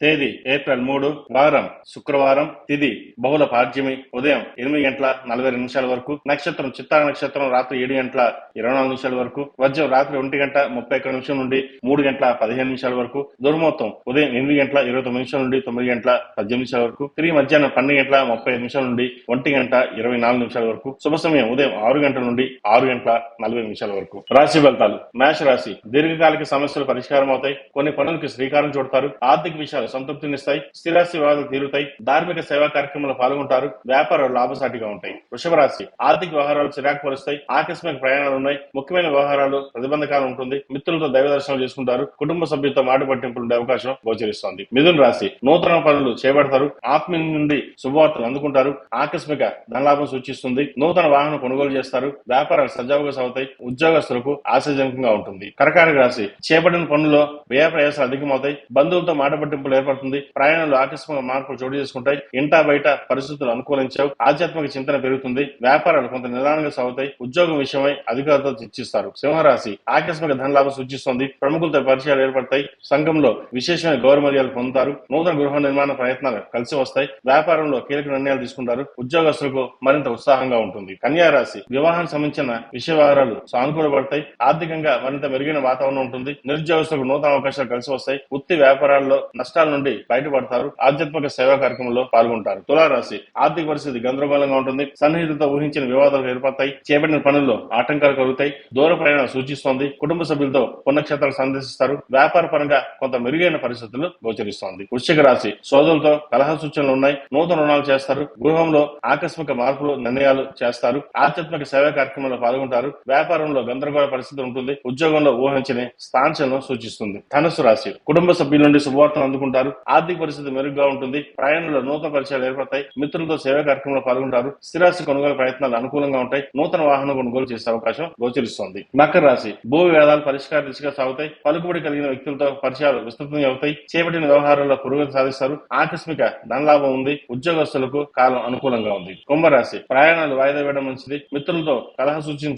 తేదీ ఏప్రిల్ 3, వారం శుక్రవారం, తిథి బహుళ పాడ్యమి, ఉదయం 8:42 వరకు, నక్షత్రం చిత్తా నక్షత్రం రాత్రి 7:24 వరకు, వజ్రం రాత్రి 1:31 నుండి 3:15 వరకు, దుర్ముహూర్తం ఉదయం 8:29 నుండి 9:18 వరకు, తిరిగి మధ్యాహ్నం 12:35 నుండి 1:24 వరకు, శుభ సమయం ఉదయం 6 గంటల నుండి 6:40 వరకు. రాశి ఫలితాలు. మేష రాశి. దీర్ఘకాలిక సమస్యలు పరిష్కారం అవుతాయి. కొన్ని పనులకు శ్రీకారం చుడతారు. ఆర్థిక విషయాలు సంతృప్తినిస్తాయి. స్థిరాస్తి వివాదాలు తీరుతాయి. ధార్మిక సేవా కార్యక్రమంలో పాల్గొంటారు. వ్యాపారాలు లాభసాటిగా ఉంటాయి. వృషభ రాశి. ఆర్థిక వ్యవహారాలు చిరాకు పరుస్తాయి. ఆకస్మిక ప్రయాణాలు ఉన్నాయి. ముఖ్యమైన వ్యవహారాలు ప్రతిబంధకాలు ఉంటుంది. మిత్రులతో దైవ దర్శనం చేసుకుంటారు. కుటుంబ సభ్యులతో మాట పట్టింపులు ఉండే అవకాశం గోచరిస్తోంది. మిథున రాశి. నూతన పనులు చేపడతారు. ఆత్మీయుల నుండి శుభవార్తలు అందుకుంటారు. ఆకస్మిక ధనలాభం సూచిస్తుంది. నూతన వాహనం కొనుగోలు చేస్తారు. వ్యాపారాలు సజావుగా సాగుతాయి. ఉద్యోగస్తులకు ఆశాజనకంగా ఉంటుంది. కర్కాటక రాశి. చేపట్టిన పనుల్లో వ్యయ ప్రయాసాలు అధికమవుతాయి. బంధువులతో మాట పట్టింపులు ఏర్పడుతుంది. ప్రయాణంలో ఆకస్మిక మార్పులు చోటు చేసుకుంటాయి. ఇంటా బయట పరిస్థితులు అనుకూలించవు. ఆధ్యాత్మిక చింతన పెరుగుతుంది. వ్యాపారాలు కొంత నిదానంగా సాగుతాయి. ఉద్యోగం విషయమై అధికారులతో చర్చిస్తారు. సింహరాశి. ఆకస్మిక ధనలాభం సూచిస్తోంది. ప్రముఖులతో పరిచయాలు ఏర్పడతాయి. సంఘంలో విశేషమైన గౌరవమర్యాదలు పొందుతారు. నూతన గృహ నిర్మాణ ప్రయత్నాలు కలిసి వస్తాయి. వ్యాపారంలో కీలక నిర్ణయాలు తీసుకుంటారు. ఉద్యోగస్తులకు మరింత ఉత్సాహంగా ఉంటుంది. కన్యా రాశి. వివాహానికి సంబంధించిన విషయ వ్యవహారాలు సానుకూలపడతాయి. ఆర్థికంగా మరింత మెరుగైన వాతావరణం ఉంటుంది. నిరుద్యోగస్తులకు నూతన అవకాశాలు కలిసి వస్తాయి. వృత్తి వ్యాపారాల్లో నష్టాల నుండి బయటపడతారు. ఆధ్యాత్మిక సేవా కార్యక్రమంలో పాల్గొంటారు. తులారాశి. ఆర్థిక పరిస్థితి గందరగోళంగా ఉంటుంది. సన్నిహితులతో ఊహించిన వివాదాలు ఏర్పడతాయి. చేపట్టిన పనుల్లో ఆటంకాలు కలుగుతాయి. దూర ప్రయాణం సూచిస్తోంది. కుటుంబ సభ్యులతో పుణ్యక్షేత్రాలు సందర్శిస్తారు. వ్యాపార పరంగా కొంత మెరుగైన పరిస్థితులు గోచరిస్తోంది. వృశ్చిక రాశి. సోదరులతో కలహ సూచనలు ఉన్నాయి. నూతన రుణాలు చేస్తారు. గృహంలో ఆకస్మిక మార్పులు నిర్ణయాలు చేస్తారు. ఆధ్యాత్మిక సేవా కార్యక్రమంలో పాల్గొంటారు. వ్యాపారంలో గందరగోళ పరిస్థితి ఉంటుంది. ఉద్యోగంలో ఊహించని స్థానాలను సూచిస్తుంది. ధనుసు రాశి. కుటుంబ సభ్యుల నుండి శుభవార్తలు అందుకుంటారు. ఆర్థిక పరిస్థితి మెరుగ్గా ఉంటుంది. ప్రయాణంలో నూతన పరిచయాలు ఏర్పడతాయి. మిత్రులతో సేవా కార్యక్రమంలో పాల్గొంటారు. స్థిరాస్తి కొనుగోలు ప్రయత్నాలు అనుకూలంగా ఉంటాయి. నూతన వాహనం కొనుగోలు చేసే అవకాశం గోచరిస్తోంది. మకర రాశి. భూ వివాదాలు పరిష్కార దిశగా సాగుతాయి. పలుకుబడి కలిగిన వ్యక్తులతో పరిచయాలు విస్తృతంగా అవుతాయి. చేపట్టిన వ్యవహారాల్లో పురోగతి సాధిస్తారు. ఆకస్మిక ధనలాభం ఉంది. ఉద్యోగస్తులకు కాలం అనుకూలంగా ఉంది. కుంభరాశి. ప్రయాణాలు వాయిదా వేయడం మంచిది. మిత్రులతో కలహ సూచన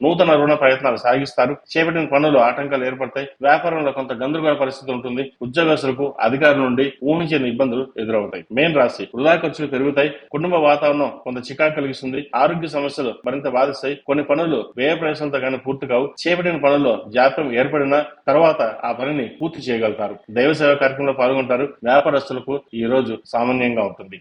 నూతన రుణ ప్రయత్నాలు సాగిస్తారు. చేపట్టిన పనులు ఆటంకాలు ఏర్పడతాయి. వ్యాపారంలో కొంత గందరగోళ పరిస్థితి ఉంటుంది. ఉద్యోగస్తులకు అధికారుల నుండి ఊహించని ఇబ్బందులు ఎదురవుతాయి. మేన్ రాశి. వృధా ఖర్చులు పెరుగుతాయి. కుటుంబ వాతావరణం కొంత చికాకు కలిగిస్తుంది. ఆరోగ్య సమస్యలు మరింత బాధిస్తాయి. కొన్ని పనులు వ్యయ ప్రయాసాలతో కానీ పూర్తి కావు. చేపట్టిన పనుల్లో జాప్యం ఏర్పడిన తర్వాత ఆ పనిని పూర్తి చేయగలుగుతారు. దైవ సేవా కార్యక్రమంలో పాల్గొంటారు. వ్యాపారస్తులకు ఈ రోజు సామాన్యంగా ఉంటుంది.